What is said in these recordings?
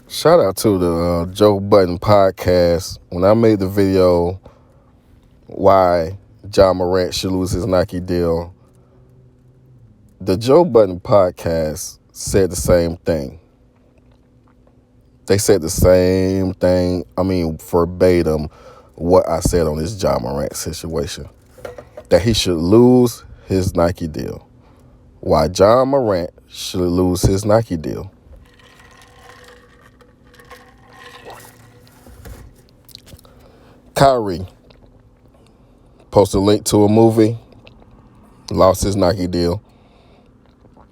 Shout out to the Joe Budden podcast. When I made the video why Ja Morant should lose his Nike deal, the Joe Budden podcast said the same thing. They said the same thing, verbatim, what I said on this Ja Morant situation. That he should lose his Nike deal. Why Ja Morant should lose his Nike deal. Kyrie posted a link to a movie, lost his Nike deal.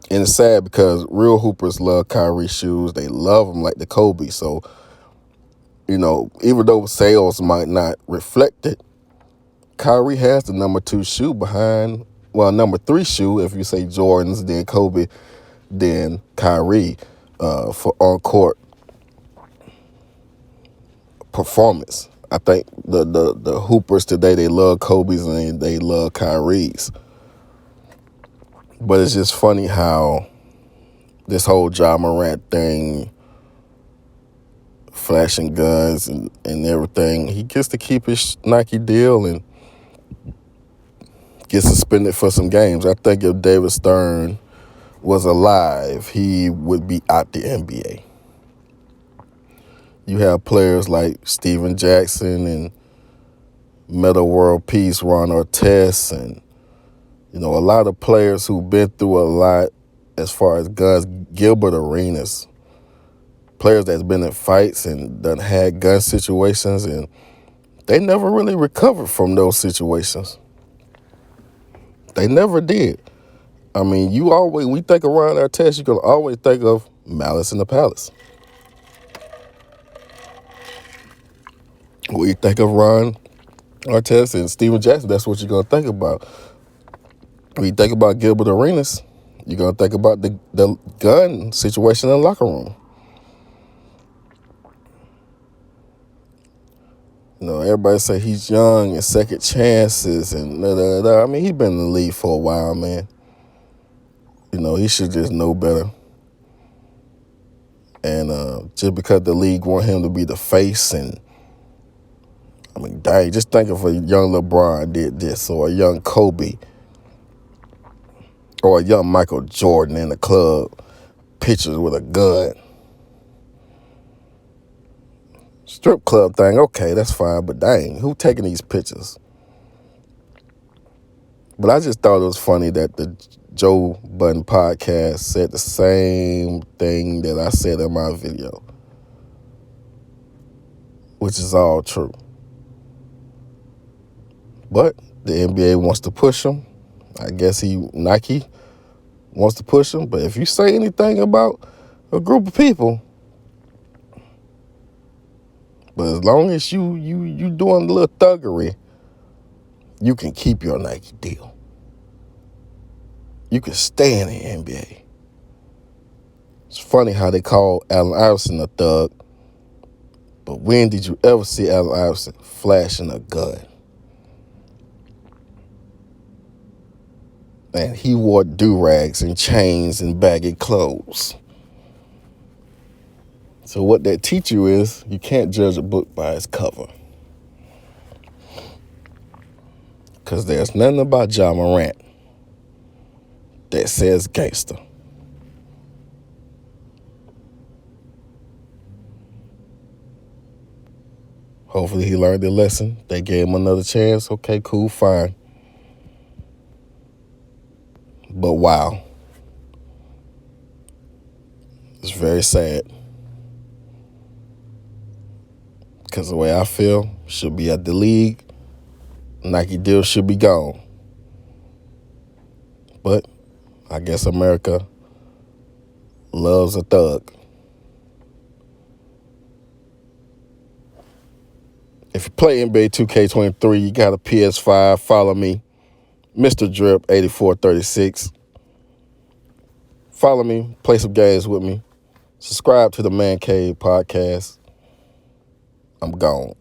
And it's sad because real hoopers love Kyrie shoes. They love them like the Kobe. So, even though sales might not reflect it, Kyrie has the number 2 shoe behind, number 3 shoe, if you say Jordans, then Kobe, then Kyrie, for on-court performance. I think the hoopers today, they love Kobe's and they love Kyrie's. But it's just funny how this whole Ja Morant thing, flashing guns and everything, he gets to keep his Nike deal and get suspended for some games. I think if David Stern was alive, he would be out the NBA. You have players like Steven Jackson and Meta World Peace, Ron Artest, and, a lot of players who've been through a lot as far as guns. Gilbert Arenas, players that's been in fights and done had gun situations, and they never really recovered from those situations. They never did. When you think of Ron Artest, you can always think of Malice in the Palace. When you think of Ron Artest and Steven Jackson, that's what you're going to think about. When you think about Gilbert Arenas, you're going to think about the gun situation in the locker room. Everybody say he's young and second chances and da-da-da. He's been in the league for a while, man. He should just know better. And just because the league want him to be the face and, dang, just think if a young LeBron did this, or a young Kobe, or a young Michael Jordan in the club, pictures with a gun. Strip club thing, okay, that's fine, but dang, who taking these pictures? But I just thought it was funny that the Joe Budden podcast said the same thing that I said in my video, which is all true. But the NBA wants to push him. I guess Nike wants to push him. But if you say anything about a group of people, but as long as you doing a little thuggery, you can keep your Nike deal. You can stay in the NBA. It's funny how they call Allen Iverson a thug, but when did you ever see Allen Iverson flashing a gun? And he wore do-rags and chains and baggy clothes. So what that teach you is you can't judge a book by its cover. Because there's nothing about Ja Morant that says gangster. Hopefully he learned the lesson. They gave him another chance. Okay, cool, fine. But wow. It's very sad. Because the way I feel, should be at the league. Nike deal should be gone. But I guess America loves a thug. If you play NBA 2K23, you got a PS5, follow me, Mr. Drip 8436. Follow me, play some games with me. Subscribe to the Man Cave podcast. I'm gone.